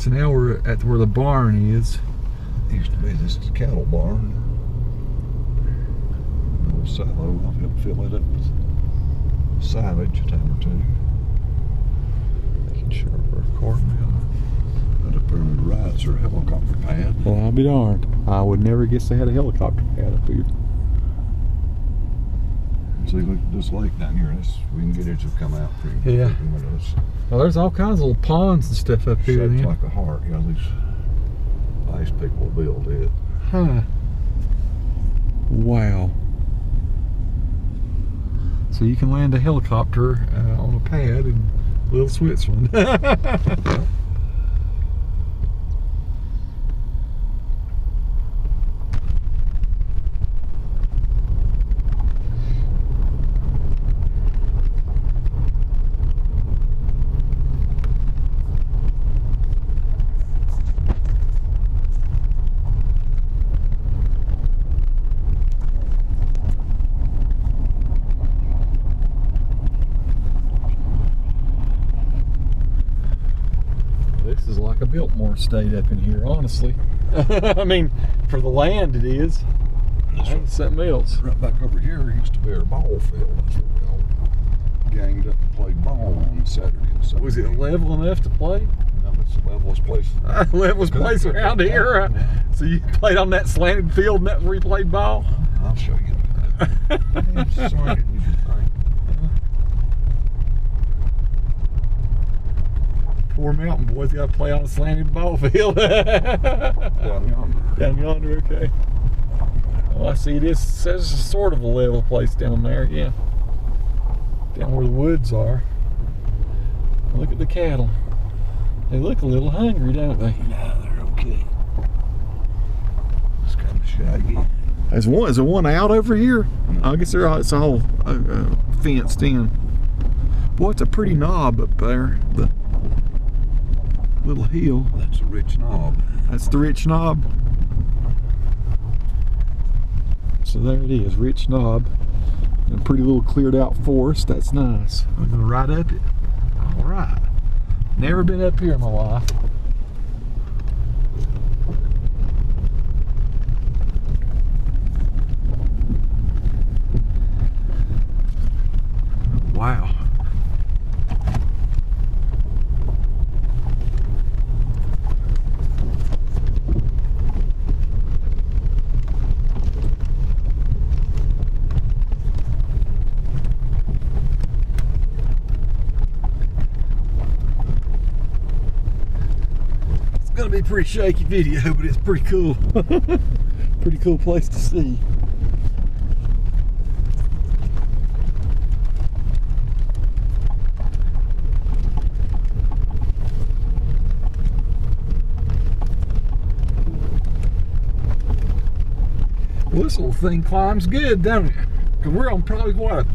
So now we're at where the barn is. Used to be this cattle barn. Old Celo, I'll help fill it up with silage a time or two. Making sure we're recording now. Right up there on the right's a helicopter pad. Well, I'll be darned. I would never guess they had a helicopter pad up here. See, look at this lake down here. We can get it to come out through. Yeah. Well, there's all kinds of little ponds and stuff up here. Shaped Then. like a heart. You know, these nice people build it. Huh. Wow. So you can land a helicopter on a pad in Little Switzerland. This is like a Biltmore state up in here, honestly. I mean, for the land it is. That's something else. Right back over here used to be our ball field. That's where we all ganged up and played ball on Saturday and Sunday. Was it level enough to play? No, it's the levelest place. Levelest place around here. So you played on that slanted field and that's where you played ball? I'll show you. It's slanted as you think. Poor mountain boys got to play on a slanted ball field. Down yonder. Down yonder, okay. Well, I see it says it's sort of a level place down there, yeah. Down where the woods are. Look at the cattle. They look a little hungry, don't they? No, they're okay. It's kind of shaggy. Is there one out over here? I guess it's all fenced in. Boy, it's a pretty knob up there. The little hill. That's a rich knob. That's the rich knob. So there it is, rich knob. And a pretty little cleared out forest. That's nice. I'm gonna ride up it. All right. Never been up here in my life. Wow. It's gonna be a pretty shaky video, but it's pretty cool. Pretty cool place to see. Well, this little thing climbs good, doesn't it? Because we're on probably what,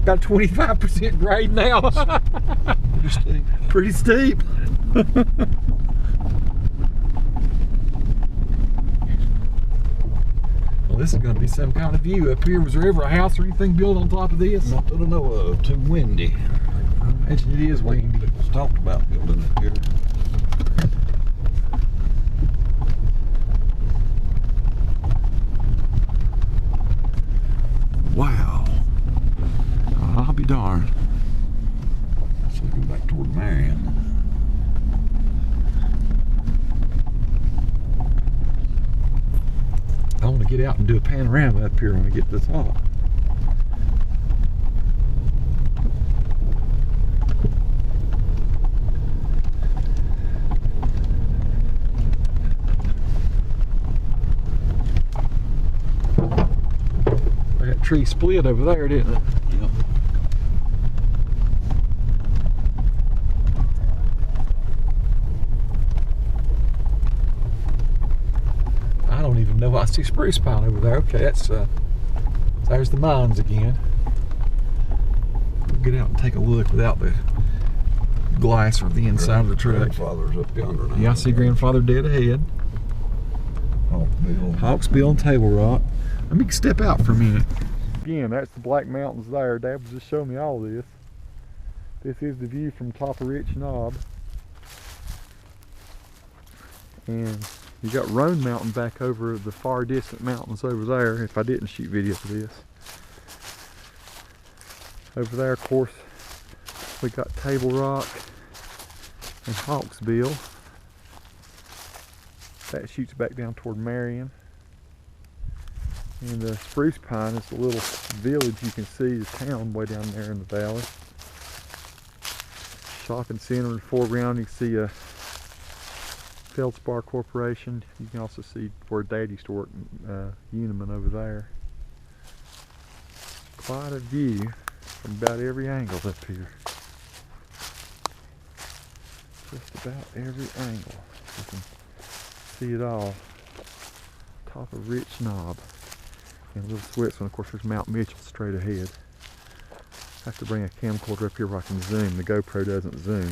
about 25% grade now. Pretty steep. Pretty steep. Well, this is going to be some kind of view up here. Was there ever a house or anything built on top of this? Not that I know of. Too windy. I imagine it is windy. It was talked about building it here. Wow. I'll be darned. It's looking back toward Marion. I want to get out and do a panorama up here when we get to the top. That tree split over there, didn't it? Yep. I don't even know. I see Spruce Pine over there. Okay, that's there's the mines again. We'll get out and take a look without the glass or the inside of the truck. Grandfather's up yonder now. Yeah, I see grandfather dead ahead. Hawksbill and Table Rock. Let me step out for a minute. Again, that's the Black Mountains there. Dad was just showing me all this. This is the view from top of Rich Knob. And you got Roan Mountain back over the far distant mountains over there, if I didn't shoot video of this. Over there, of course, we got Table Rock and Hawksbill. That shoots back down toward Marion. And Spruce Pine is the little village you can see, the town way down there in the valley. Shopping center in the foreground, you can see a Feldspar Corporation. You can also see where Dad used to work, Uniman over there. Quite a view from about every angle up here. Just about every angle. You can see it all. Top of Rich Knob. And a little Switzerland, of course, there's Mount Mitchell straight ahead. I have to bring a camcorder up here where I can zoom. The GoPro doesn't zoom.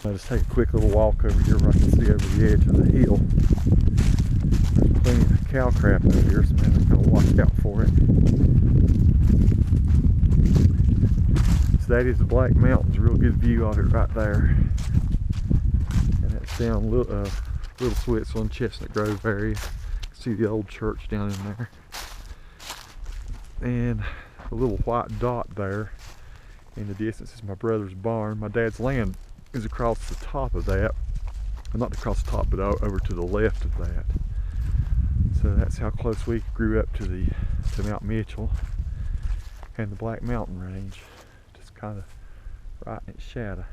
I'll just take a quick little walk over here where I can see over the edge of the hill. There's plenty of cow crap over here, so I'm going to watch out for it. So that is the Black Mountains, real good view of it right there. And that's down Little Switzerland, Chestnut Grove area. You can see the old church down in there. And a little white dot there in the distance is my brother's barn. My dad's land is across the top of that. Well, not across the top, but over to the left of that. So that's how close we grew up to Mount Mitchell and the Black Mountain range. Just kind of right in its shadow.